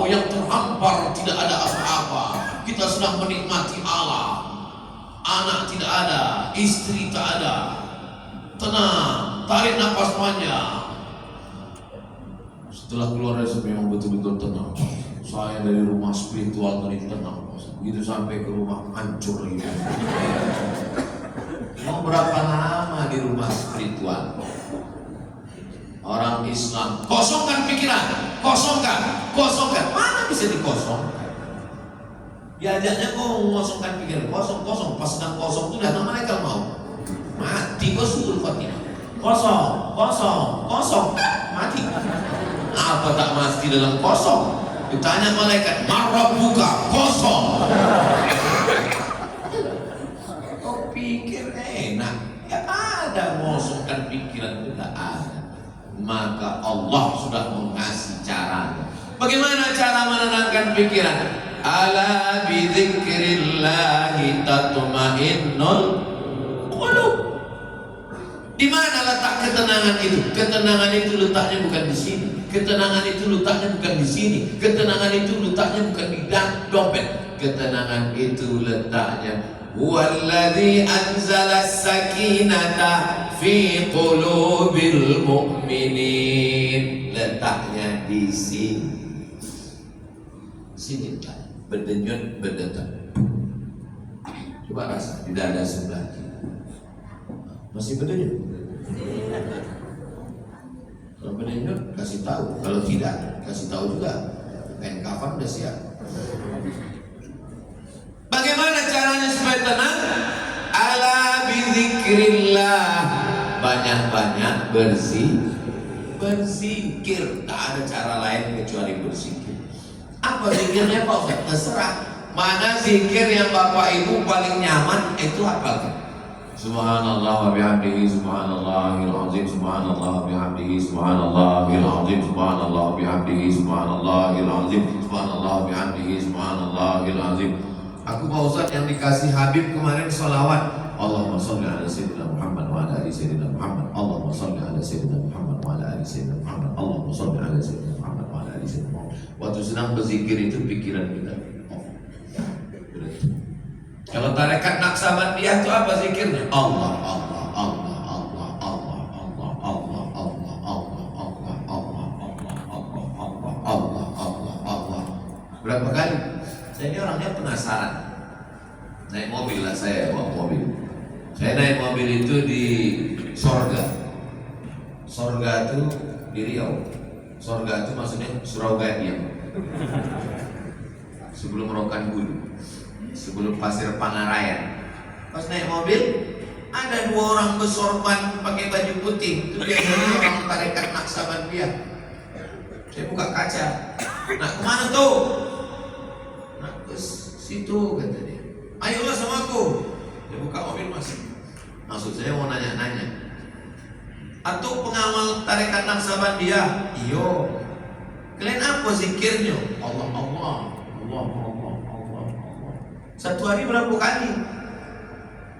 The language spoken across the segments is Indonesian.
yang terhampar, tidak ada apa-apa. Kita sedang menikmati alam. Anak tidak ada, istri tak ada. Tenang, tarik nafas panjang. Setelah keluar dari situ memang betul-betul tenang. Saya dari rumah spiritual tadi tenang. Begitu sampai ke rumah hancur lagi. Mau berapa lama di rumah spiritual? Orang Islam kosongkan pikiran, kosongkan. Mana bisa dikosongkan? Diajaknya kok mengosongkan pikiran, kosong. Pas sedang kosong itu datang malaikat mau mati, kok suul Fatimah. Kosong, mati. Apa tak mati dalam kosong? Ditanya malaikat, marah buka, kosong. Kok pikir enak? Ya ada mengosongkan pikiran, itu tak ada. Maka Allah sudah mengasih caranya. Bagaimana cara menenangkan pikiran? Ala bidzikrillahi tatma'innul qulub. Di mana letak ketenangan itu? Ketenangan itu letaknya bukan di sini. Ketenangan itu letaknya bukan di sini. Ketenangan itu letaknya bukan di dompet. Ketenangan itu letaknya huwallazi anzala sakinata fi qulubil mu'minin. Letaknya di sini. Sini kan, berdenyut berdetak. Coba rasa di dada sebelah kiri. Masih berdenyut? Kalau berdenyut kasih tahu. Kalau tidak kasih tahu juga. Kain kafan udah siap. Bagaimana caranya supaya tenang? Ala bizikrillah. Banyak-banyak berzikir. Tak ada cara lain kecuali berzikir. Apa zikirnya Pak Ustaz? Terserah. Mana zikir yang Bapak Ibu paling nyaman, itu apa? Subhanallah wa bihamdihi, subhanallahil azim, subhanallah wa bihamdihi, subhanallahil azim, subhanallah wa bihamdihi, subhanallahil azim, subhanallah wa bihamdihi, subhanallahil azim. Aku Pak Ustaz yang dikasih Habib kemarin sholawat. Allahumma sholli ala sayyidina Muhammad wa ala ali sayyidina Muhammad. Allahumma sholli ala sayyidina Muhammad wa ala ali sayyidina Muhammad. Allahumma sholli ala sayyidina Muhammad wa ala ali sayyidina Muhammad. Waktu sedang berzikir itu pikiran kita off. Kalau tarekat Naqsabandiyah itu apa zikirnya? Allah, Allah, Allah, Allah, Allah, Allah, Allah, Allah, Allah, Allah, Allah, Allah, Allah, Allah, Allah, Allah. Berapa kali? Saya ini orangnya penasaran. Naik mobil lah saya, bawa mobil. Saya naik mobil itu di Sorga. Sorga itu di Riau. Sorga itu maksudnya Surau Gadiang. Sebelum Rokan Hulu, sebelum Pasir Pangarayan. Pas naik mobil, ada dua orang bersorban pakai baju putih. Itu biasanya orang tarekat Naqsabandiyah. Saya buka kaca. Nah, kemana tuh? Nah, ke situ kata dia. Ayolah sama aku. Dia buka mobil masih. Maksud saya mau nanya-nanya. Atau pengawal tarekat Naqsabandiyah? Iyo. Kalian apa zikirnya? Allah, Allah, Allah, Allah, Allah, Allah. Satu hari berapa kali?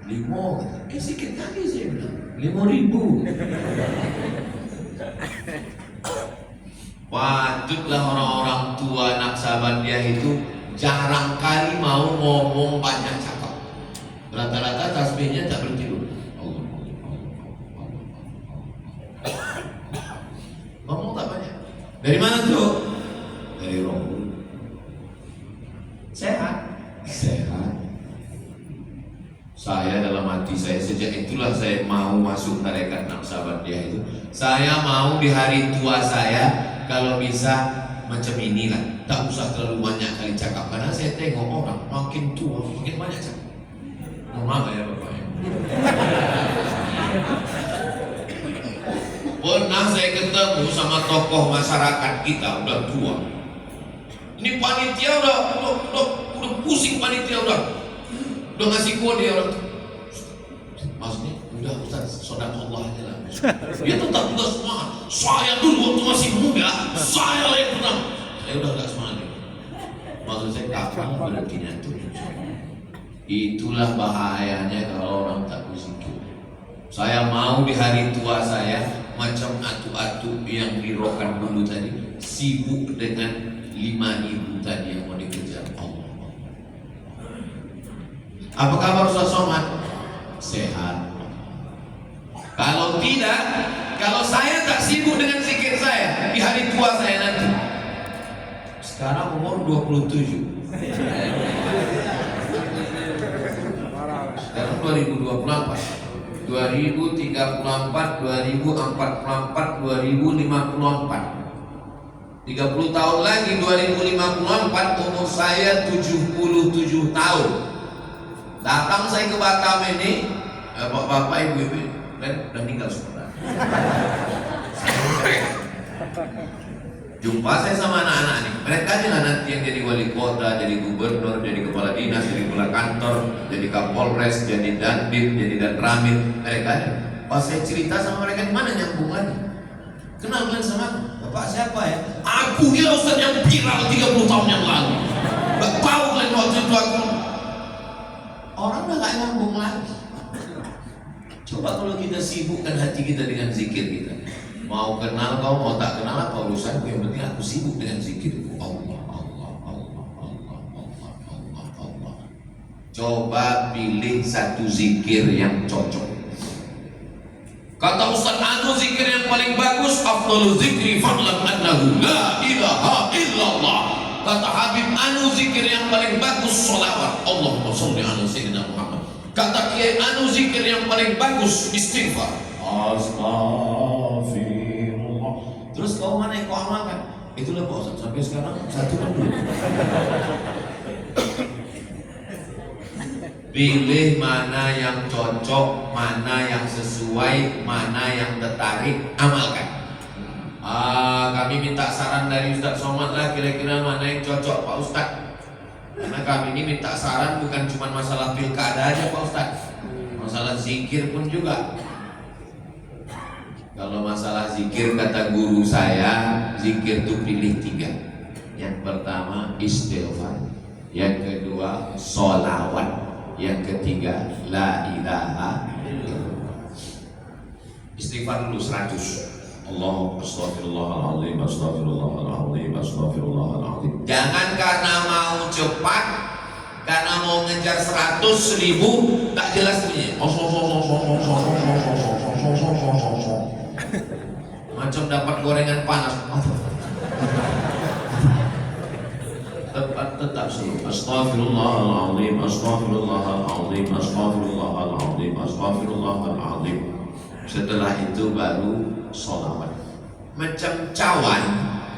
5. Sikit kali saya bilang. 5.000. Patutlah orang-orang tua Naqsabandiyah itu jarang kali mau ngomong banyak cakap. Rata-rata tasbihnya tak berhenti dulu. Ngomong tak banyak. Dari mana tuh? Dari roh. Sehat. Saya dalam hati saya sejak itulah saya mau masuk tarekat Naqsabandiyah itu. Saya mau di hari tua saya kalau bisa macam inilah. Tak usah terlalu banyak kali cakap karena saya tengok orang makin tua makin banyak cakap. Normal ya Bapak ya. Pernah saya ketemu sama tokoh masyarakat kita udah tua. Ini panitia udah pusing, panitia udah ngasih kode orang. Maksudnya udah Ustaz, sedekah aja lah. Dia tetap juga semangat. Saya dulu waktu masih muda, saya yang pernah. Saya udah gak semangat. Maksud saya kapan berhentinya itu? Itulah bahayanya kalau orang tak berzikir. Saya mau di hari tua saya macam atu-atu yang dirokan dulu tadi, sibuk dengan 5.000 tadi yang mau dikejar Allah. Apa kabar Ustaz Somad? Sehat. Kalau tidak, kalau saya tak sibuk dengan zikir saya di hari tua saya nanti. Sekarang umur 27. Sekarang 2024. 2034, 2044, 2054. 30 tahun lagi 2054 umur saya 77 tahun. Datang saya ke Batam ini, bapak ibu dan udah meninggal semua. Jumpa saya sama anak-anak nih. Mereka aja lah nanti yang jadi wali kota, jadi gubernur, jadi kepala dinas, jadi kepala kantor, jadi kapolres, jadi dandim, jadi danramil. Mereka aja. Pas saya cerita sama mereka, di mana nyambung lagi? Kenal kalian sama aku? Bapak siapa ya? Aku gila Ustaz yang viral 30 tahun yang lalu. Gak tahu kalian waktu itu aku. Orang udah gak nyambung lagi. Coba kalau kita sibukkan hati kita dengan zikir kita. Mau kenal kau, mau tak kenal apa urusanku, yang penting aku sibuk dengan zikirku. Allah, Allah, Allah, Allah, Allah, Allah, Allah. Coba pilih satu zikir yang cocok. Kata Ustaz Anu, zikir yang paling bagus, afdalu zikri fa'lam annahu la ilaha illallah. Kata Habib Anu, zikir yang paling bagus sholawat. Allahumma sholli ala sayyidina Muhammad. Kata Kiai Anu, zikir yang paling bagus istighfar. Astaghfirullah. Terus kau mana yang kau amalkan? Itulah Pak Ustaz, sampai sekarang satu kan dulu. Pilih mana yang cocok, mana yang sesuai, mana yang tertarik, amalkan. Kami minta saran dari Ustaz Somad lah, kira-kira mana yang cocok Pak Ustaz. Karena kami ini minta saran bukan cuma masalah pilkada aja Pak Ustaz, masalah zikir pun juga. Kalau masalah zikir kata guru saya, zikir itu pilih 3. Yang pertama istighfar, yang kedua sholawat, yang ketiga la ilaha illallah. Istighfar dulu 100. Allah astaghfirullahaladzim, astaghfirullahaladzim, astaghfirullahaladzim. Jangan karena mau cepat, karena mau ngejar 100, 1000 tak jelas bunyinya. Macam dapat gorengan panas. Tetap sih. Astaghfirullahaladzim, astaghfirullahaladzim, astaghfirullahaladzim, astaghfirullahaladzim. Setelah itu baru sholawat. Macam cawan.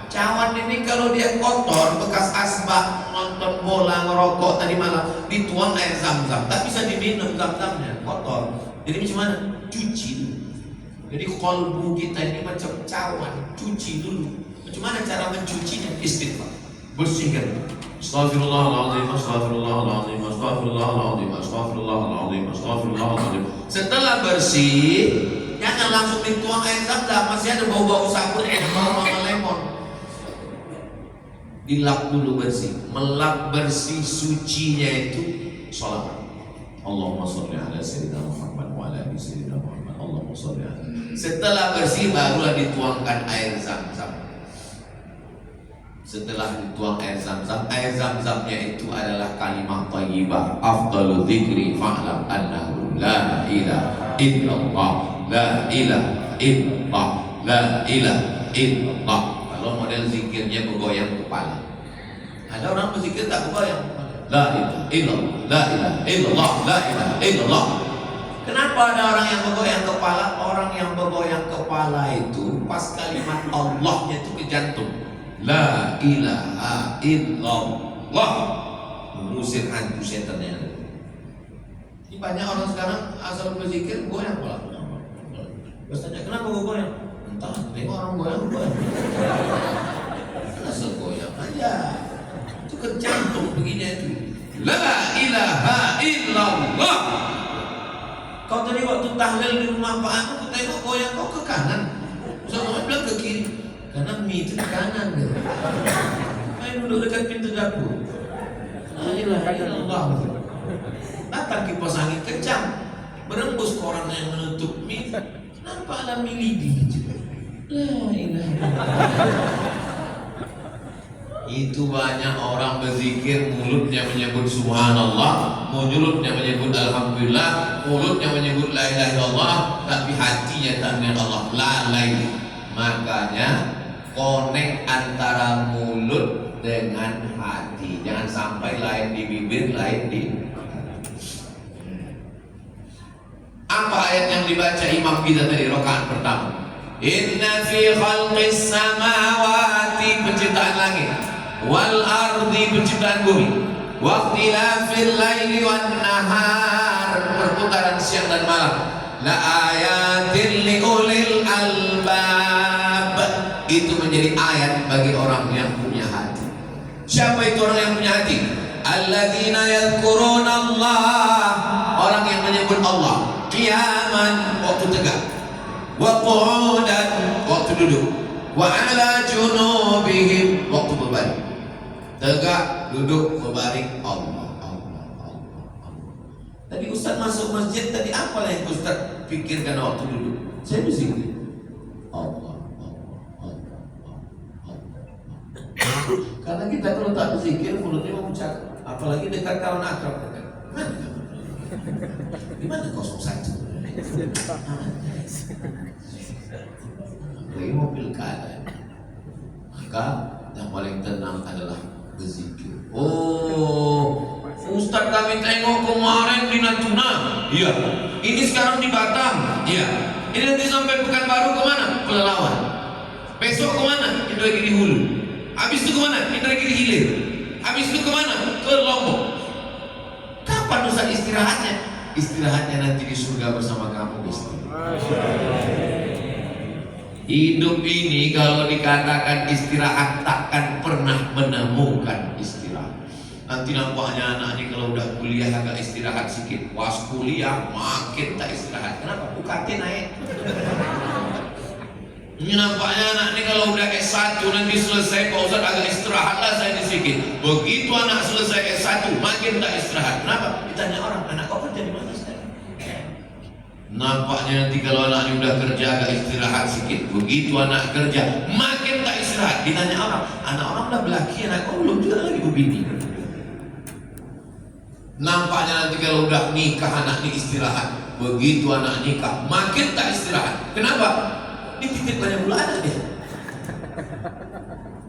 Cawan ini kalau dia kotor, bekas asbak, nonton bola, ngerokok tadi malam, dituang air zam-zam, tak bisa diminum zam-zamnya, kotor. Jadi macam mana? Cuci dulu. Jadi kolbu kita ini macam cawan, cuci dulu. Macam mana cara mencucinya? Istighfar, bersihkan. Astaghfirullahaladzim, astaghfirullahaladzim, astaghfirullahaladzim, astaghfirullahaladzim, astaghfirullahaladzim. Setelah bersih, jangan langsung dituang air zam-zam, masih ada bau-bau sabun, bau lemon. Dilap dulu bersih, melap bersih sucinya itu sholawat. Allahumma sholli ala sayyidina Muhammad wa ala ali sayyidina Muhammad. Allahumma sholli ala. Setelah bersih barulah dituangkan air zam-zam. Setelah dituang air zam-zamnya itu adalah kalimat thayyibah. Afdalu dzikri fa'lam annahu la ilaha illallah, la ilaha illallah, la ilaha illallah. Kalau model zikirnya bergoyang kepala. Ada orang berzikir tak bergoyang kepala. La ilaha illallah, la ilaha illallah, la ilaha illallah. Kenapa ada orang yang bergoyang kepala? Orang yang bergoyang kepala itu pas kalimat Allahnya itu ke jantung. La ilaha illallah, mengusir hantu setannya. Ini banyak orang sekarang asal berzikir goyang kepala. Terus tanya kenapa gue goyang? Entah, tengok orang goyang. Asal goyang aja. Itu ke jantung begini itu. La ilaha illallah. Kau tadi waktu tahlil di rumah Pak Aku, aku tengok goyang kau ke kanan. Ustaz bilang ke kiri. Karena mie itu di kanan gitu. Ayo duduk dekat pintu dapur. La ilaha illallah. Datang kipas angin kencang, berembus koran yang menutup mie. Nampak ada mie lidi. La ilaha illallah. Itu banyak orang berzikir, mulutnya menyebut subhanallah, mulutnya menyebut alhamdulillah, mulutnya menyebut la ilaha illallah, tapi hatinya tak mengingat Allah, lalai. Makanya connect antara mulut dengan hati, jangan sampai lain di bibir, lain di. Apa ayat yang dibaca imam kita tadi rakaat pertama? Inna fi khalqis samawati, penciptaan langit, wal ardi, penciptaan bumi, wa ikhtilafil laili wan nahar, perputaran siang dan malam, la ayatin li ulil albab, itu menjadi ayat bagi orang yang punya hati. Siapa itu orang yang punya hati? Alladzina yadhkuruna Allah, orang yang menyebut Allah qiyaman, waktu tegak, wa qu'udan, waktu duduk, wa ala junubihim, waktu berbaring. Tegak, duduk, berbaring, Allah, Allah, Allah, Allah. Tadi Ustaz masuk masjid, tadi apa yang Ustaz pikirkan waktu duduk? Saya berzikir Allah, Allah, Allah, Allah, Allah. Karena kita kalau tak berzikir, mulutnya mau bicara, apalagi dekat kawan akrab. Gimana 01? Lagi mobil keadaan. Maka yang paling tenang adalah berzikir. Oh, Ustaz kami tengok kemarin di Natuna. Iya. Ini sekarang di Batam. Iya. Ini nanti sampai Pekanbaru kemana? Pelalawan. Besok kemana? Itu lagi di Hulu. Habis itu kemana? Itu lagi di Hilir. Habis itu kemana? Ke Lombok. Kapan Ustaz istirahatnya? Istirahatnya nanti di surga bersama kamu, istri. Hidup ini kalau dikatakan istirahat, takkan pernah menemukan istirahat. Nanti nampaknya anak ini kalau udah kuliah agak istirahat sedikit, pas kuliah makin tak istirahat. Kenapa? UKT naik. Ini nampaknya anak ini kalau udah S1 nanti selesai, Pak Ustaz agak istirahatlah saya di sedikit. Begitu anak selesai S1 makin tak istirahat. Kenapa? Ditanya orang, anak kau kerja di mana sekarang? Nampaknya nanti kalau anak ini udah kerja agak istirahat sedikit. Begitu anak kerja makin tak istirahat. Ditanya orang, anak orang udah belaki, anak kau belum juga lagi berbini. Nampaknya nanti kalau udah nikah anak ini istirahat. Begitu anak nikah makin tak istirahat. Kenapa? Ini titip banyak pula ada dia.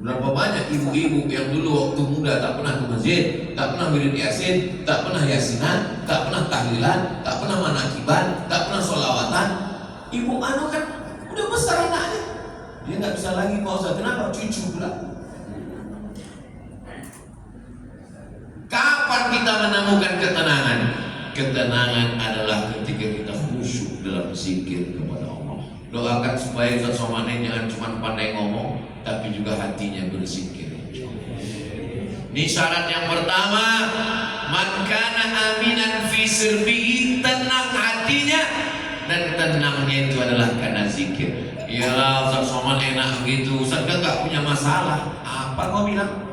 Berapa banyak ibu-ibu yang dulu waktu muda tak pernah ke masjid, tak pernah wirid yasin, tak pernah yasinan, tak pernah tahlilan, tak pernah manakiban, tak pernah sholawatan. Ibu anu kan udah besar anaknya, dia nggak bisa lagi puasa. Kenapa? Cucu pula. Kapan kita menemukan ketenangan? Ketenangan adalah ketika kita khusyuk dalam zikir kepada Allah. Doakan supaya Ustaz Somad jangan cuma pandai ngomong, tapi juga hatinya berzikir. Ini syarat yang pertama, man kana aminan fi sirbihi, tenang hatinya, dan tenangnya itu adalah karena zikir. Iyalah Ustaz Somad enak begitu, Ustaz kan gak punya masalah. Apa kau bilang?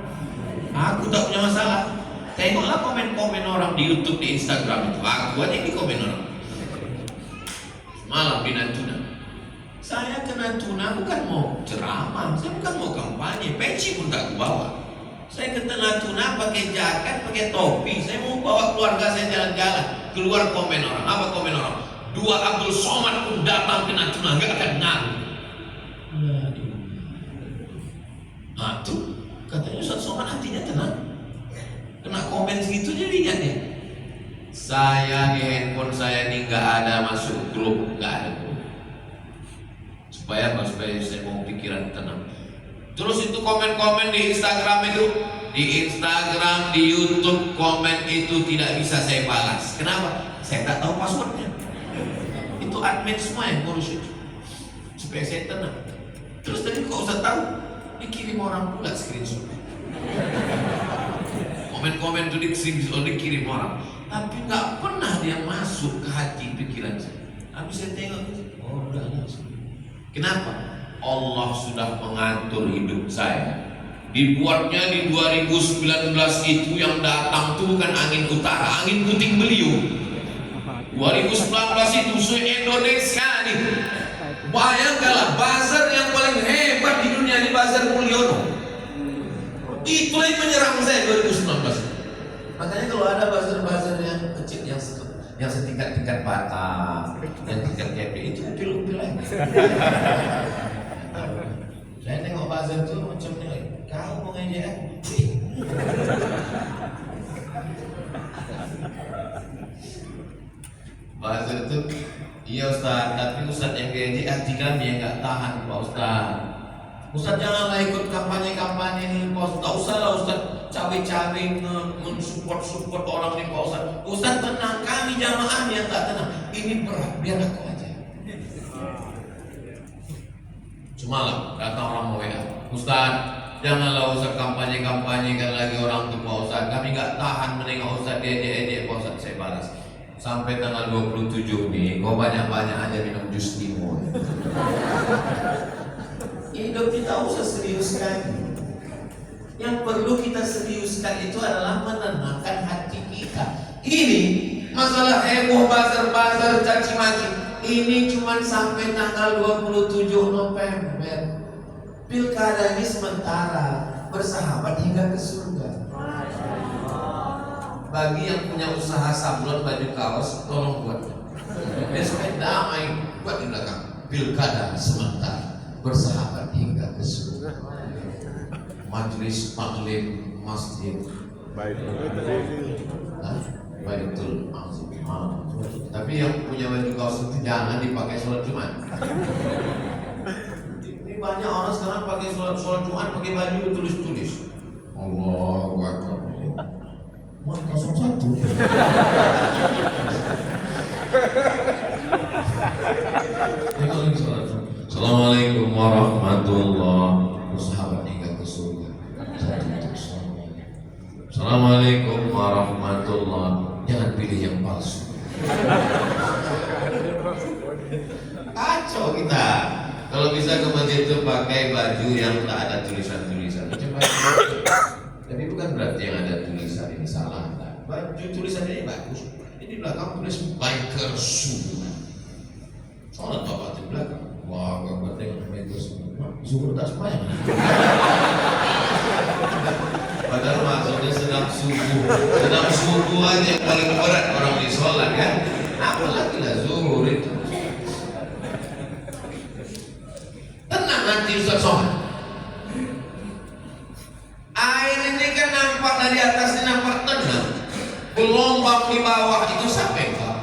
Aku tak punya masalah. Tengoklah komen-komen orang di YouTube, di Instagram itu. Aku aja di komen orang. Malam di Natuna. Saya ke Natuna bukan mau ceramah, saya bukan mau kampanye, peci pun tak bawa. Saya ke Natuna pakai jaket, pakai topi, saya mau bawa keluarga saya jalan-jalan. Keluar komen orang, apa komen orang? Dua Abdul Somad pun datang ke Natuna, gak akan ngaruh. Nah tuh, katanya Ustaz Somad hatinya tenang. Kena komen segitu jadinya nih. Saya di handphone saya ini gak ada masuk grup, gak ada grup. Supaya apa? Supaya saya mau pikiran tenang. Terus itu komen-komen di Instagram itu, di Instagram, di YouTube, komen itu tidak bisa saya balas. Kenapa? Saya tak tahu passwordnya. Itu admin semua yang ngurus itu. Supaya saya tenang. Terus tadi kok Ustaz tahu? Dikirim orang pula screenshot. Komen-komen itu dikirim orang. Tapi nggak pernah dia masuk ke hati pikiran saya. Habis saya tengok, oh udah masuk. Kenapa? Allah sudah mengatur hidup saya. Dibuatnya di 2019 itu yang datang itu bukan angin utara, angin puting beliung. 2019 itu se-Indonesia nih. Bayangkanlah bazar yang paling hebat di dunia di Bazar Mulyono. Itu yang menyerang saya 2019. Makanya kalau ada buzzer-buzzer yang kecil, yang setingkat-tingkat Batak, yang tingkat KP itu upil-upil lagi. Saya tengok buzzer itu macamnya, kau mau ngejek aku? Buzzer itu, iya Ustaz, tapi Ustaz yang ngejek hati kami yang nggak tahan Pak Ustaz. Ustaz janganlah ikut kampanye-kampanye ini Pak Ustaz. Tak usahlah Ustaz cawe-cawe mensupport orang nih Pak Ustaz. Ustaz tenang, kami jamaah yang tak tenang. Ini berat, biar aku aja. Semalam kata orang WA, Ustaz janganlah Ustaz kampanye-kampanyekan lagi orang tuh Pak Ustaz. Kami nggak tahan menengok Ustaz diejek-ejek Pak Ustaz. Saya balas, sampai tanggal 27 nih, kau banyak-banyak aja minum jus limun. Hidup kita usah seriuskan. Yang perlu kita seriuskan itu adalah menenangkan hati kita. Ini masalah heboh, bazar-bazar, caci maki, ini cuma sampai tanggal 27 November. Pilkada ini sementara, bersahabat hingga ke surga. Bagi yang punya usaha sablon baju kaos, tolong buat. Biar supaya damai, buat di belakang. Pilkada sementara, bersahabat hingga ke surga. Majelis taklim masjid Baitul Azim. Tapi yang punya baju kaos itu jangan dipakai sholat Jumat. Ini banyak orang sekarang pakai sholat Jumat pakai baju tulis-tulis. Allahu Akbar. Muat 01. Assalamualaikum warahmatullahi wabarakatuh. Hingga ke surga. Assalamualaikum warahmatullahi. Jangan pilih yang palsu. Kacau kita. Kalau bisa ke masjid itu pakai baju yang tak ada tulisan-tulisan. Tapi bukan berarti yang ada tulisan ini salah. Baju tulisan ini bagus. Ini belakang tulis biker sunnah. Soalnya bapak di belakang. Wah, bapak tengok biker sunnah. Zuhur tak sembahyang. Padahal maksudnya sedang subuh aja yang paling berat orang di sholat kan. Apalagi lah zuhur itu. Tenang nanti Ustaz Somad. Air ini kan nampak dari atasnya nampak tenang. Gelombang di bawah itu sampai kok.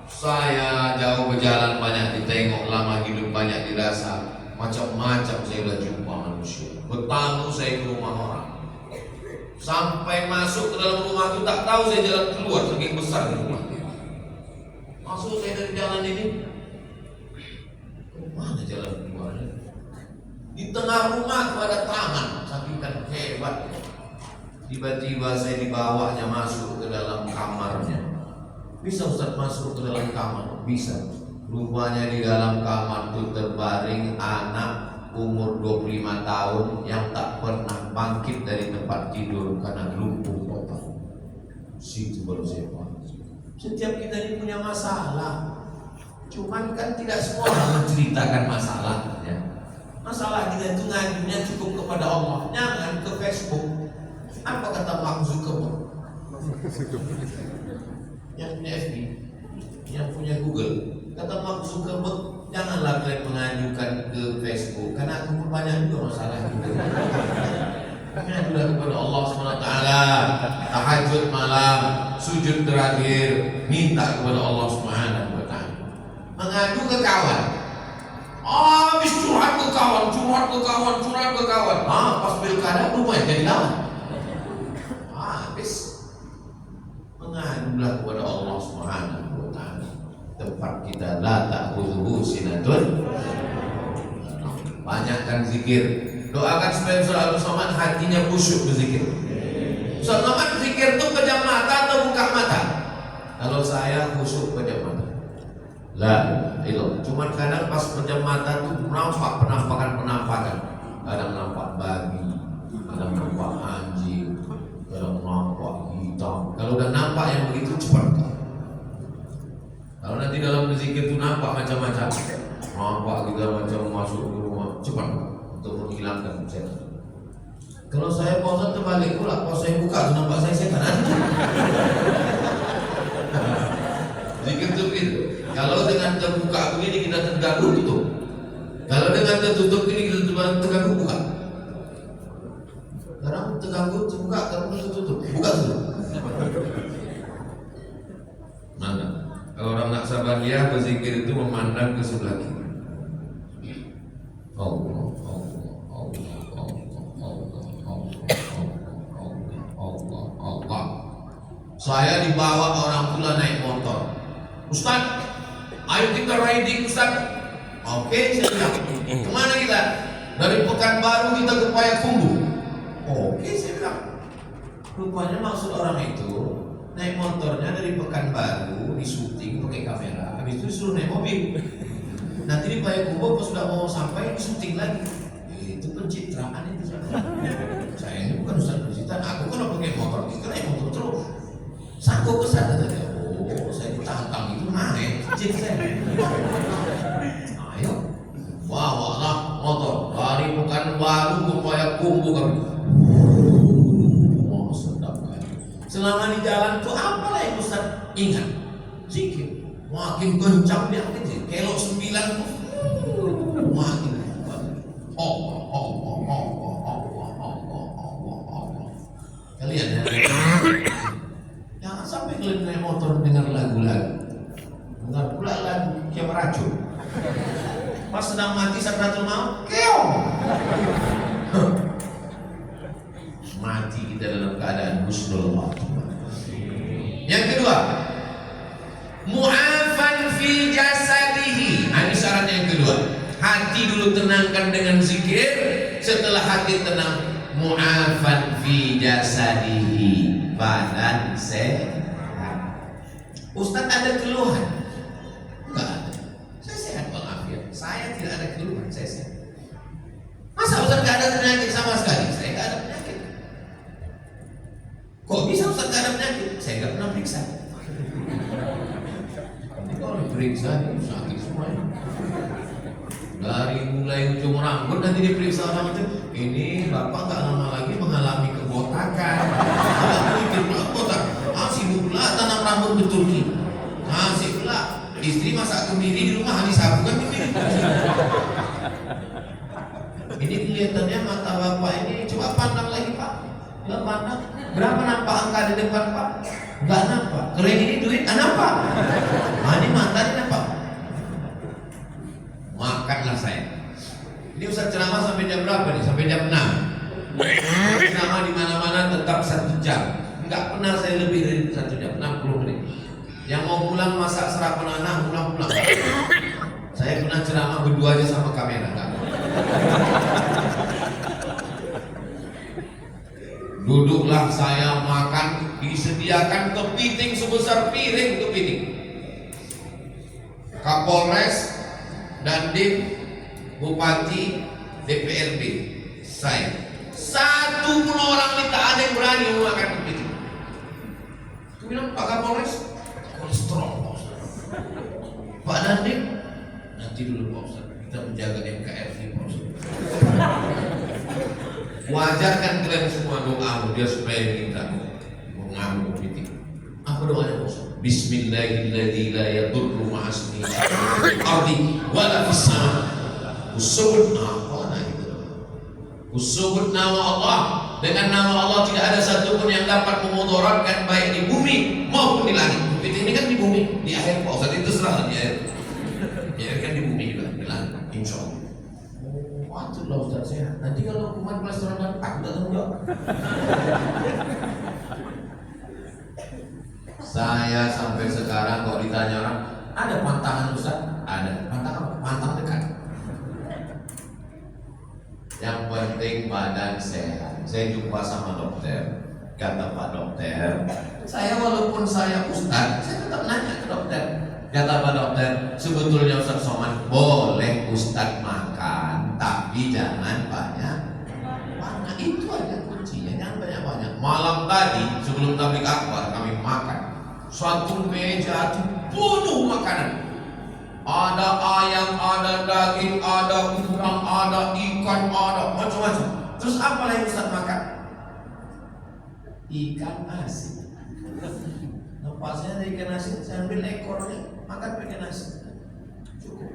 Saya jauh berjalan banyak ditengok, lama hidup banyak dirasa. Macam-macam saya sudah jumpa manusia. Bertamu saya ke rumah orang. Sampai masuk ke dalam rumah itu tak tahu saya jalan keluar saking besar di rumah. Masuk saya dari jalan ini. Mana jalan keluarnya? Di tengah rumah itu ada taman, saking kan hebat. Tiba-tiba saya dibawanya masuk ke dalam kamarnya. Bisa Ustaz masuk ke dalam kamar? Bisa. Rupanya di dalam kamar itu terbaring anak umur 25 tahun yang tak pernah bangkit dari tempat tidur karena lumpuh total. Situ baru saya paham. Setiap kita ini punya masalah. Cuman kan tidak semua orang menceritakan masalahnya. Masalah kita itu ngajunya cukup kepada Allah, jangan ke Facebook. Apa kata Mark Zuckerberg? Yang punya FB, yang punya Google. Kata Mark Zuckerberg, janganlah kalian mengajukan ke Facebook, karena aku banyak juga masalah gitu. Mengajulah kepada Allah SWT, tahajud malam, sujud terakhir, minta kepada Allah SWT. Mengadu ke kawan. Habis curhat ke kawan. Pas pilkada rupanya jadi lawan. Habis. Mengadulah kepada Allah SWT. Tempat kita la ta'khudhuhu sinatun. Banyakkan zikir. Doakan supaya Ustaz Abdul Somad hatinya khusyuk berzikir. Ustaz Somad zikir itu pejam mata atau buka mata? Kalau saya khusyuk pejam mata. Itu. Cuman kadang pas pejam mata tuh nampak penampakan. Kadang nampak babi, kadang nampak anjing, kadang nampak hitam. Kalau udah nampak yang begitu cepat. Kalau nanti dalam berzikir itu nampak macam-macam. Nampak kita macam masuk ke rumah, cepat untuk menghilangkan setan. Kalau saya puasa terbalik pula, pas saya buka tuh nampak saya kanan. Zikir itu begitu. Kalau dengan terbuka begini kita terganggu tutup. Kalau dengan tertutup ini kita terganggu buka. Sekarang terganggu terbuka, terbuka tertutup, buka tutup. Mana? Kalau orang nak sabar dia berzikir itu memandang ke sebelah kiri. Allah, Allah, Allah, Allah, Allah, Allah, Allah, Allah. Saya dibawa orang tua naik motor. Ustaz, ayo kita riding Ustaz. Oke, saya bilang. Kemana kita? Dari Pekanbaru kita ke Payakumbuh. Oke, saya bilang. Rupanya maksud orang itu naik motornya dari Pekanbaru, disuting pakai kamera, habis itu disuruh naik mobil. Nanti di Payakumbuh pas sudah mau sampai disuting lagi. Itu pencitraan itu. Saya ini bukan ustaz pencitraan, aku kan pakai motor, kita naik motor terus. Sanggup kesana tadi. Oh, saya ditantang itu naik, cip saya. Ayo, bawalah motor dari Pekanbaru ke Payakumbuh kami. Oh, sedap kan. Selama di jalan tuh apa lah yang Ustaz ingat? Zikir. Makin kencang dia kecil. Kelok 9 makin Allah, Allah, Allah, Allah, Allah, Allah, Allah. Kalian ya. Jangan sampai kalian naik motor dengar lagu-lagu. Dengar pula lagu yang meracun. Pas sedang mati sakratul maut, keong. Mati kita dalam keadaan husnul khatimah. Yang kedua, mu'afan fi jasadihi. Ini syarat yang kedua. Hati dulu tenangkan dengan zikir. Setelah hati tenang, mu'afan fi jasadihi. Badan sehat. Ustaz ada keluhan? Enggak ada. Saya sehat walafiat. Saya tidak ada keluhan. Saya sehat. Masa Ustaz gak ada penyakit sama sekali? Saya gak ada penyakit. Kok bisa Ustaz gak ada penyakit? Saya gak pernah periksa. Nanti kalau diperiksa sakit semuanya. Dari mulai ujung rambut nanti diperiksa orang itu. Ini bapak gak lama lagi mengalami kebotakan. Kalau mikir pula botak, sibuk pula tanam rambut ke Turki. Sibuk pula istri masak kemiri di rumah habis sabu kan kemiri. Ini kelihatannya mata bapak ini, coba pandang lagi pak. Enggak pandang. Berapa nampak angka di depan pak? Enggak nampak. Keren ini duit nampak. Ini mata ini nampak. Makanlah saya. Ini Ustaz ceramah sampai jam berapa nih? Sampai jam 6. Ceramah di mana-mana tetap 1 jam. Enggak pernah saya lebih dari 1 jam, 60 menit. Yang mau pulang masak sarapan anak, pulang. Saya pernah ceramah berdua aja sama kamera, enggak? Duduklah saya makan, disediakan kepiting sebesar piring kepiting. Kapolres, Dandim, Bupati, DPRD, saya. Satu pun orang minta ada yang berani makan kepiting. Aku bilang Pak Kapolres, kolesterol Pak Ustaz. Pak Dandim, nanti dulu Pak Ustaz, kita menjaga NKRI Pak Ustaz. Wajar kan kalian semua doa dia supaya kita mengambil kepiting. Apa doanya Pak Ustaz? Bismillahirrahmanirrahim la yadurru ma'asmihi ardi wala fis sama. Usubut apa itu? Usubut nama Allah. Dengan nama Allah tidak ada satupun yang dapat memudaratkan baik di bumi maupun di langit. Kepiting ini kan di bumi, di air Pak Ustaz itu serah di air. Di air kan di bumi juga, di langit. Insyaallah. Waduh Ustaz sehat. Nanti kalau kuman kolesterol dan aku tak tahu enggak. Saya sampai sekarang kalau ditanya orang, ada pantangan Ustaz? Ada. Pantang apa? Pantang dekat. Yang penting badan sehat. Saya jumpa sama dokter. Kata Pak Dokter, saya walaupun saya Ustaz, saya tetap nanya ke dokter. Kata Pak Dokter, sebetulnya Ustaz Somad boleh Ustaz makan, tapi jangan banyak. Itu aja kuncinya, jangan banyak-banyak. Malam tadi sebelum tabligh akbar kami makan. Suatu meja penuh makanan. Ada ayam, ada daging, ada udang, ada ikan, ada macam-macam. Terus apa yang Ustaz makan? Ikan asin. Lepasnya dari ikan asin, saya ambil ekornya, makan ikan asin. Cukup.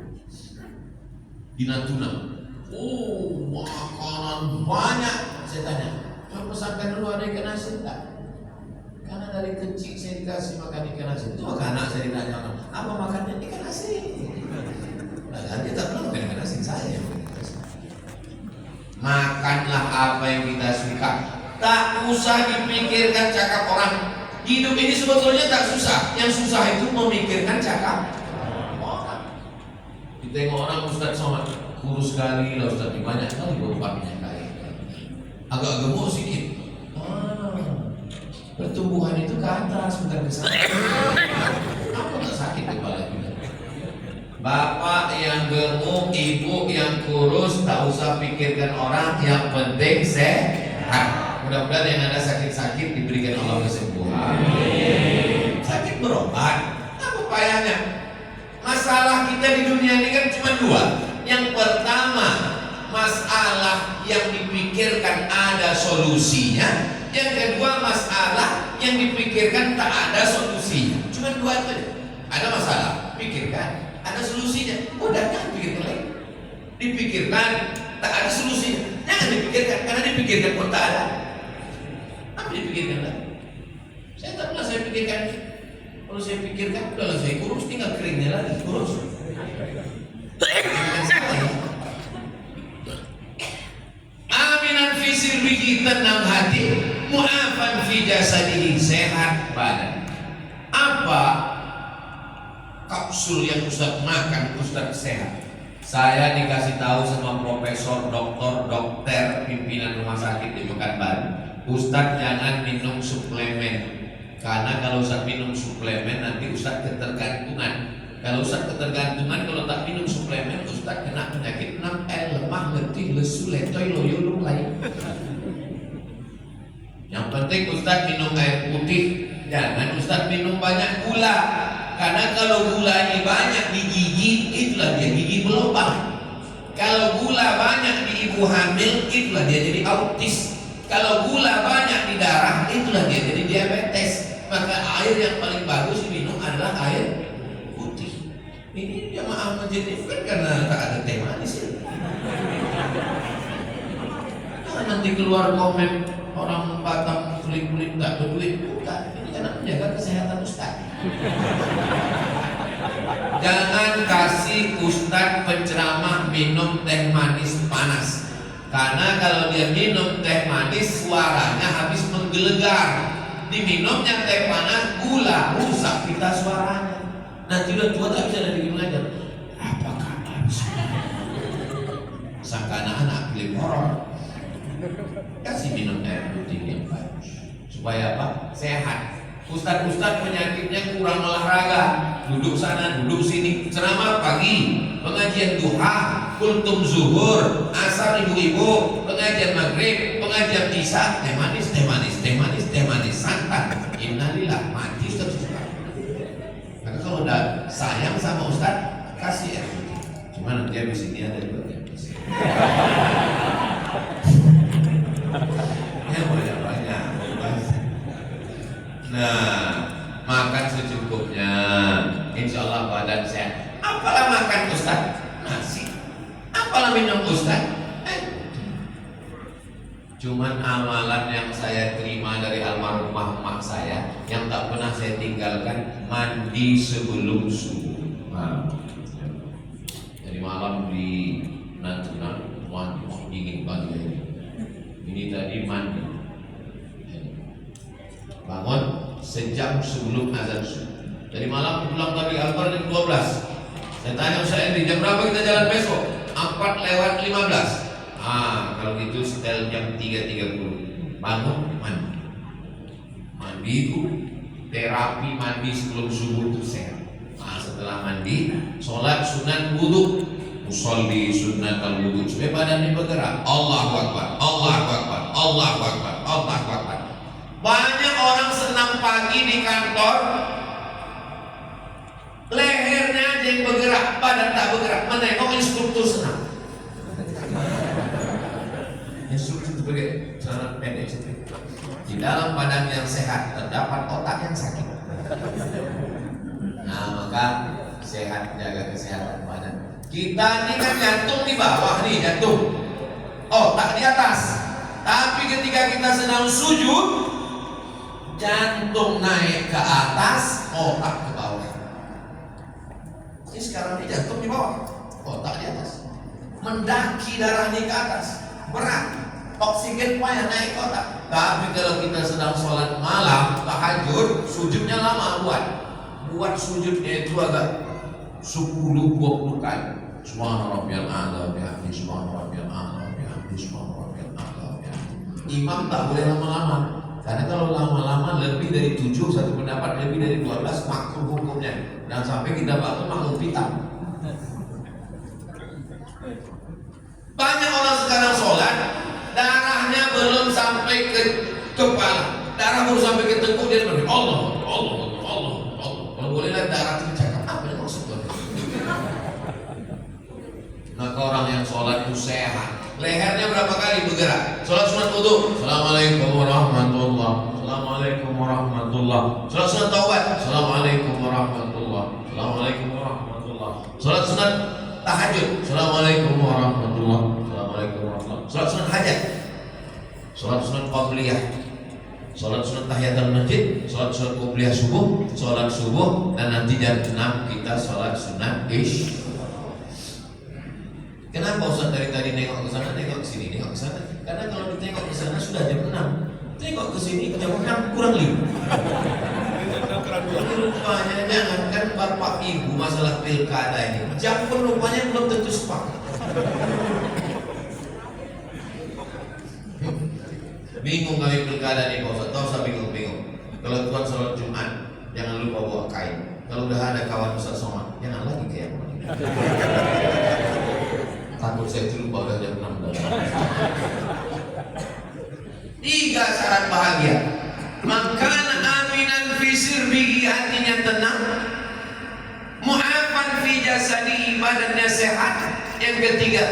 Di Natuna, oh makanan banyak. Saya tanya, coba pesankan dulu ada ikan asin tak? Karena dari kecil saya dikasih makan ikan asin. Cuma anak saya ditanya, apa makannya? Ikan asin. Nah, dia tak pernah makan ikan asin, saya makanlah apa yang kita suka. Tak usah dipikirkan cakap orang. Hidup ini sebetulnya tak susah. Yang susah itu memikirkan cakap orang. Kita tengok orang Ustaz Somad kurus sekali lah Ustaz, banyak kali bapaknya kaya. Agak gemuk sedikit. Pertumbuhan itu ke atas bukan ke sana. Apa tak sakit kepala kita? Bapak yang gemuk, ibu yang kurus, tak usah pikirkan orang, yang penting sehat. Mudah-mudahan yang ada sakit-sakit diberikan Allah kesembuhan. Sakit berobat, apa payahnya? Masalah kita di dunia ini kan cuma dua. Yang pertama, masalah yang dipikirkan ada solusinya. Yang kedua, masalah yang dipikirkan tak ada solusinya. Cuma dua itu. Ada masalah, pikirkan. Ada solusinya. Udah, jangan pikirkan lagi. Dipikirkan, tak ada solusinya. Jangan dipikirkan, karena dipikirkan pun tak ada. Apa dipikirkan lagi? Saya tak pernah saya pikirkan. Kalau saya pikirkan, udah saya kurus, tinggal keringnya lagi kurus. Aminan fi sirrihi, tenang hati, mu'afan fi jasadihi, sehat badan. Apa kapsul yang Ustaz makan Ustaz sehat? Saya dikasih tahu sama profesor, dokter, pimpinan rumah sakit di Pekanbaru, Ustaz jangan minum suplemen. Karena kalau Ustaz minum suplemen nanti Ustaz ketergantungan. Kalau Ustaz ketergantungan, kalau tak minum suplemen Ustaz kena penyakit 6L, lemah, letih, lesu, letoy, loyo, lunglai. Yang penting Ustaz minum air putih. Jangan Ustaz minum banyak gula. Karena kalau gula ini banyak di gigi, itulah dia gigi berlubang. Kalau gula banyak di ibu hamil, itulah dia jadi autis. Kalau gula banyak di darah, itulah dia jadi diabetes. Maka air yang paling bagus diminum adalah air putih. Ini jamaah masjid ini kan karena tak ada teh manis ya. Nah, nanti keluar komen orang Batam kulit-kulit tak berduit. Bukan, ini karena menjaga kesehatan Ustaz. Jangan kasih Ustaz penceramah minum teh manis panas. Karena kalau dia minum teh manis suaranya habis menggelegar. Diminumnya teh panas, gula rusak pita suaranya. Nanti udah tua tak bisa dari mengajar. Apa kabar? Sangka anak-anak film horor. Kasih minum air putih yang bagus. Supaya apa? Sehat. Ustaz-ustaz penyakitnya kurang olahraga, duduk sana, duduk sini, ceramah pagi, pengajian duha, kultum zuhur, asar ibu-ibu, pengajian maghrib, pengajian isya, teh manis, teh manis, teh manis, teh manis, santan, innalillah, mati Ustaz. Maka kalau udah sayang sama Ustaz, kasih air putih. Cuma nanti habis ini ada juga yang bisa. Ya banyak-banyak. Nah, makan secukupnya, insya Allah badan sehat. Apalah makan Ustaz? Nasi. Apalah minum Ustaz? Cuman amalan yang saya terima dari almarhumah emak saya, yang tak pernah saya tinggalkan, mandi sebelum subuh. Nah, jadi malam di Natuna, dingin banget. Ini tadi mandi. Bangun sejam sebelum azan subuh. Dari malam pulang tadi Akbar jam 12. Saya tanya Ustaz Endri, jam berapa kita jalan besok? 4:15. Kalau gitu setel jam 3:30. Bangun mandi. Mandi itu terapi mandi sebelum subuh itu sehat. Setelah mandi, sholat sunat wudu. Usolli sunnatal wudu supaya badannya bergerak. Allahu Akbar, Allahu Akbar, Allahu Akbar, Allahu Akbar. Banyak orang senam pagi di kantor, lehernya aja yang bergerak, badan tak bergerak, menengok instruktur senam. sujud sebagai celana pendek seperti itu. Di dalam badan yang sehat terdapat otak yang sakit. Nah, maka sehat, jaga kesehatan badan. Kita ini kan jantung di bawah nih, jantung. Otak di atas. Tapi ketika kita sedang sujud, jantung naik ke atas, otak ke bawah. Ini sekarang ini jantung di bawah, otak di atas. Mendaki darah ini ke atas, berat. Oksigen payah naik ke otak. Tapi kalau kita sedang sholat malam, tahajud, sujudnya lama buat sujudnya itu agak 10-20 kali. Subhana rabbiyal a'la bihamdi, subhana rabbiyal a'la bihamdi, subhana rabbiyal a'la bihamdi. Imam tak boleh lama-lama, karena kalau lama-lama lebih dari 7, satu pendapat lebih dari 12 makruh hukumnya. Dan sampai kita bangun makruh hitam. Banyak orang sekarang sholat, darahnya belum sampai ke kepala, darah baru sampai ke tengkuk, dia berkata Allah. Kalau boleh lihat darah itu cakap apa yang maksudnya? Maka orang yang sholat itu sehat, lehernya berapa kali bergerak. Sholat sunat wudu, Assalamualaikum warahmatullah, Assalamualaikum warahmatullah. Sholat sunat taubat, Assalamualaikum warahmatullah, Assalamualaikum warahmatullah. Sholat sunat tahajud, Assalamualaikum warahmatullah, Assalamualaikum warahmatullah. Sholat sunat hajat, sholat sunat qabliyah, sholat sunat tahiyatul masjid, sholat sunat qabliyah subuh, sholat subuh, dan nanti jam 6 kita sholat sunat isya. Kenapa Ustaz dari tadi nengok ke sana, nengok ke sini, nengok ke sana? Karena kalau ditengok ke sana sudah jam 6, tengok ke sini jam 6 kurang 5. Jadi rupanya jangankan bapak ibu masalah pilkada ini, jam pun rupanya belum tentu sepakat. Bingung kami pilkada nih Pak Ustaz, tahu saya bingung. Kalau Tuhan sholat Jumat, jangan lupa bawa kain. Kalau udah ada kawan Ustaz Somad, jangan lagi kayak takut saya itu lupa udah jam 6 dah. 3 syarat bahagia. Makana aminan fi sirbihi, hatinya tenang. Mu'afan fi jasadihi, badannya sehat. Yang ketiga,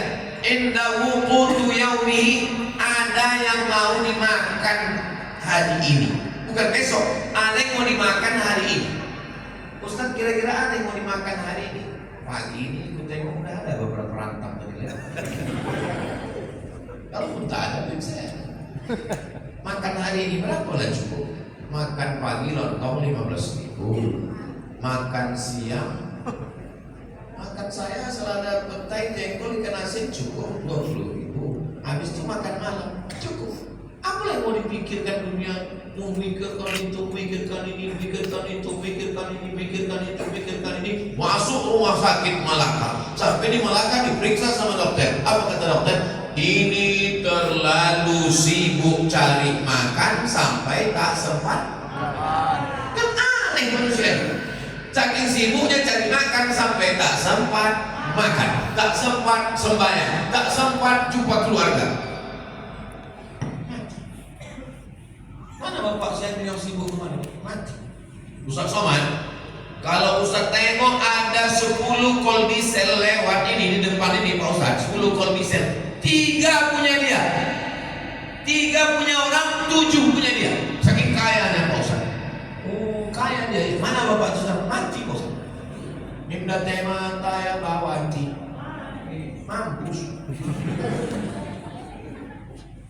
indahu qutu yaumihi, ada yang mau dimakan hari ini, bukan besok, ada yang mau dimakan hari ini. Ustaz, kira-kira ada yang mau dimakan hari ini? Pagi ini aku tengok udah ada beberapa rantang tadi lihat. Kalau pun tak ada, saya makan hari ini berapa lah cukup? Makan pagi lontong 15.000, makan siang, makan saya selada petai jengkol ikan asin cukup 20.000. Habis itu makan malam cukup. Apa yang mau dipikirkan dunia? Memikirkan itu, pikirkan ini, pikirkan itu, pikirkan ini, pikirkan itu, pikirkan ini. Masuk rumah sakit Malaka, sampai di Malaka diperiksa sama dokter. Apa kata dokter? Ini terlalu sibuk cari makan sampai tak sempat. Kan aneh manusia. Saking sibuknya cari makan sampai tak sempat makan, tak sempat sembahyang, tak sempat jumpa keluarga. Mana bapak saya yang sibuk kemana? Mati. Ustaz Somad, kalau Ustaz tengok ada 10 kolbisel lewat ini di depan ini Pak Ustaz, 10 kolbisel, 3 punya dia, 3 punya orang, 7 punya dia. Saking kayanya Pak Ustaz. Oh, kaya dia. Mana bapak Ustaz? Mati Pak Ustaz. Minda tema taya bawanti. Mampus.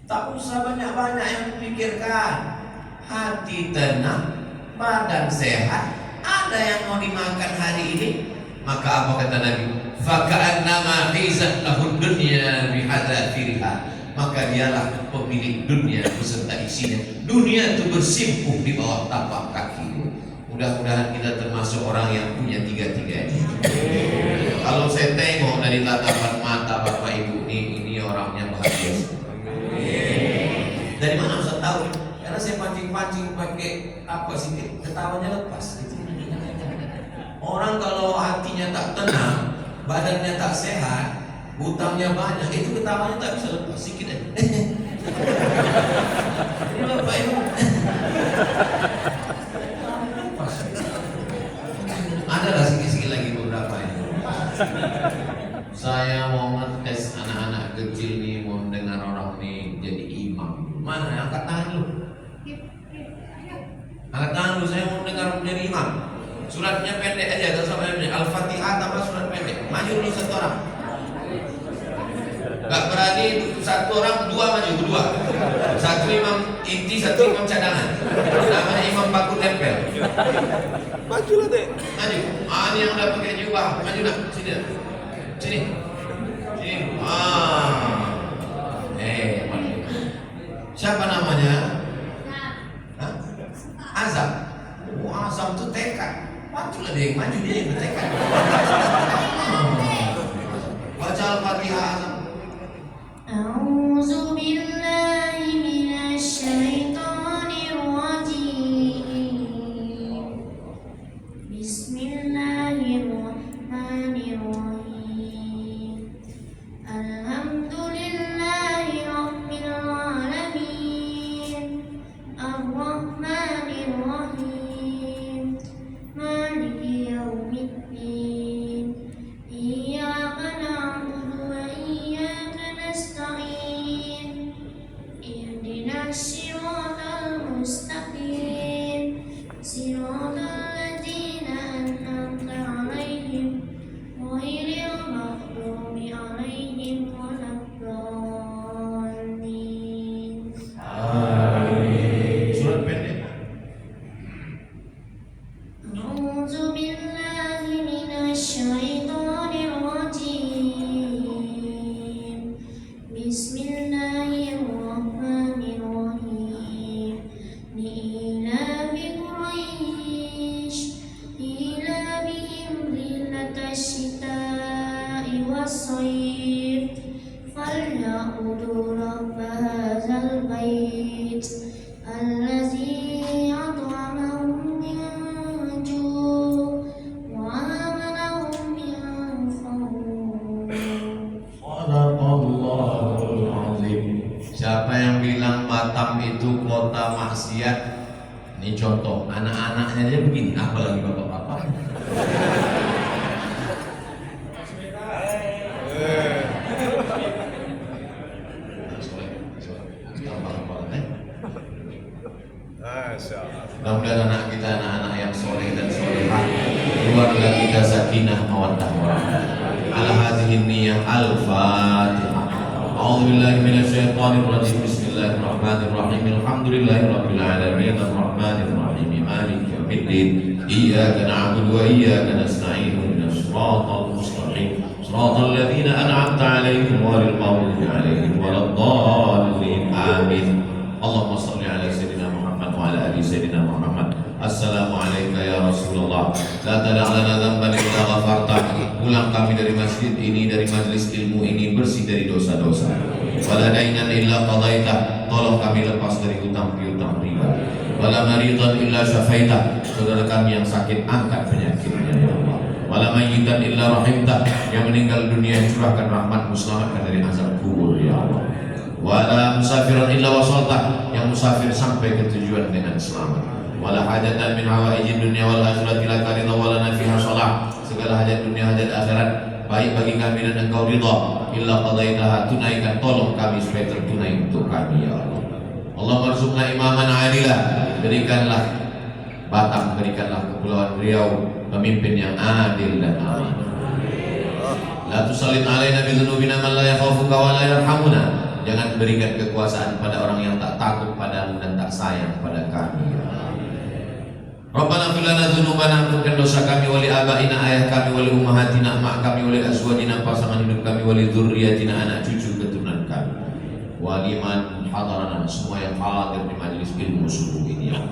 Tak usah banyak-banyak yang dipikirkan. Hati tenang, badan sehat, ada yang mau dimakan hari ini. Maka apa kata Nabi? Faka'annama hizat lahud dunya bihadzafiriha. Maka dialah pemilik dunia beserta isinya. Dunia itu bersimpuh di bawah tapak kaki. Mudah-mudahan kita termasuk orang yang punya tiga-tiganya. Kalau saya tengok dari tatapan mata Bapak Ibu ini orangnya bahagia. Dari mana Ustaz tahu? Karena saya pancing-pancing pakai apa sih, ketawanya lepas gitu. Orang kalau hatinya tak tenang, badannya tak sehat, hutangnya banyak, itu ketawanya tak bisa lepas, sikit aja. Ini Bapak Ibu. Adalah sikit-sikit lagi beberapa ini. Saya mau ngetes anak-anak kecil nih, mau dengar orang nih Angkat tangan dulu, saya mau dengar menjadi imam. Suratnya pendek aja, tak sama ini. Al-Fatihah tambah surat pendek. Maju dulu satu orang. Gak berani satu orang, dua maju, dua. Satu imam inti, satu imam cadangan. Namanya imam baku tempel. Majulah deh. Maju. Ini yang udah pakai jubah. Maju nak. Sini. Sini. Sini. Maju. Siapa namanya? Hah? Azam. Azam itu tekad. Majulah deh. Maju dia yang bertekad. Baca Al-Fatihah Azam. أعوذ بالله من الشيطان الرجيم بسم الله الرحمن الرحيم الحمد لله رب العالمين الرحمن الرحيم مالك يوم الدين إياك نعبد وإياك نستعين اهدنا الصراط المستقيم صراط الذين أنعمت عليهم غير المغضوب عليهم ولا الضالين. Surat pendek. أعوذ بالله من الشيطان الرجيم بسم الله الرحمن الرحيم لإيلاف قريش إيلافهم رحلة الشتاء والصيف فليعبدوا رب هذا البيت الذي أطعمهم من جوع وآمنهم من خوف. Sadaqallahul azim. Siapa yang bilang Batam itu kota maksiat? Ini contoh, anak-anaknya aja begini, apalagi bapak-bapak. Masya Allah. Mudah-mudahan anak kita anak-anak yang soleh dan solehah, keluarga kita sakinah mawaddah warahmah. Ala hadhihi niyyah al-Fatihah. A'udzu billahi minasyaitonir rajim. Bismillahirrahmanirrahim. Alhamdulillahirabbil alamin arrahmanir rahim maliki yaumiddin. Iyyaka na'budu wa iyyaka nasta'in. Ihdinas siratal mustaqim. Siratal ladzina an'amta 'alaihim ghairil maghdubi 'alaihim waladdallin. Amin. Allahumma shalli ala sayyidina Muhammad wa ala ali sayyidina Muhammad. Assalamualaikum ya Rasulullah. La tada' lana dzamban illa ghafarta. Pulang kami dari masjid ini, dari majelis ilmu ini bersih dari dosa-dosa. Wala dainan illa qadaita. Tolong kami lepas dari hutang piutang riba. Wala maridan illa syafaita. Saudara kami yang sakit angkat penyakitnya ya Allah. Wala mayyitan illa rahimta. Yang meninggal dunia curahkan rahmat-Mu, selamatkan dari azab kubur ya Allah. Wala musafiran illa wasalta. Yang musafir sampai ke tujuan dengan selamat. Wala hajatan min hawaijid dunya wal akhirati laka ridha wala nafiha shalah. Segala hajat dunia hajat akhirat baik bagi kami dan Engkau ridha. Illa qadaitaha, tunaikan, tolong kami supaya tertunai untuk kami ya Allah. Allah marzuqna imaman adilah. Berikanlah Batam, berikanlah Kepulauan Riau pemimpin yang adil dan amanah. La tusallit alaina bi dzunubina man la yakhafuka wa la yarhamuna. Jangan berikan kekuasaan pada orang yang tak takut padamu dan tak sayang pada kami ya Allah. Rabbana fir lana dzunubana, ampunkan dosa kami, wali abaina, ayah kami, wali ummahatina, mak kami, wali azwajina, pasangan hidup kami, wali dzurriyyatina, anak cucu keturunan kami, wali man hadarana, semua yang hadir di majelis ilmu subuh ini ya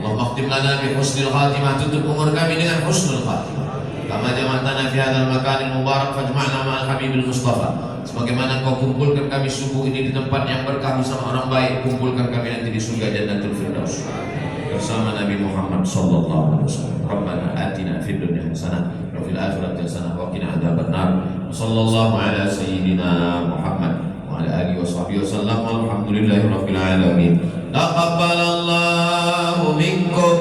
Allah. Khtim lana bi husnil khatimah, tutup umur kami dengan husnul khatimah. Kama jama'tana fi hadzal makanil mubarak fajma'na ma'al habibil mustafa. Sebagaimana Kau kumpulkan kami subuh ini di tempat yang berkah bersama orang baik, kumpulkan kami nanti di surga Jannatul Firdaus bersama Nabi Muhammad sallallahu alaihi wasallam. Rabbana atina fid dunya hasanah wa fil akhirati hasanah wa qina adzabannar. Sallallahu ala sayyidina Muhammad wa ala alihi washabbihi wasallam. Alhamdulillahirabbil alamin. Taqabbalallahu minkum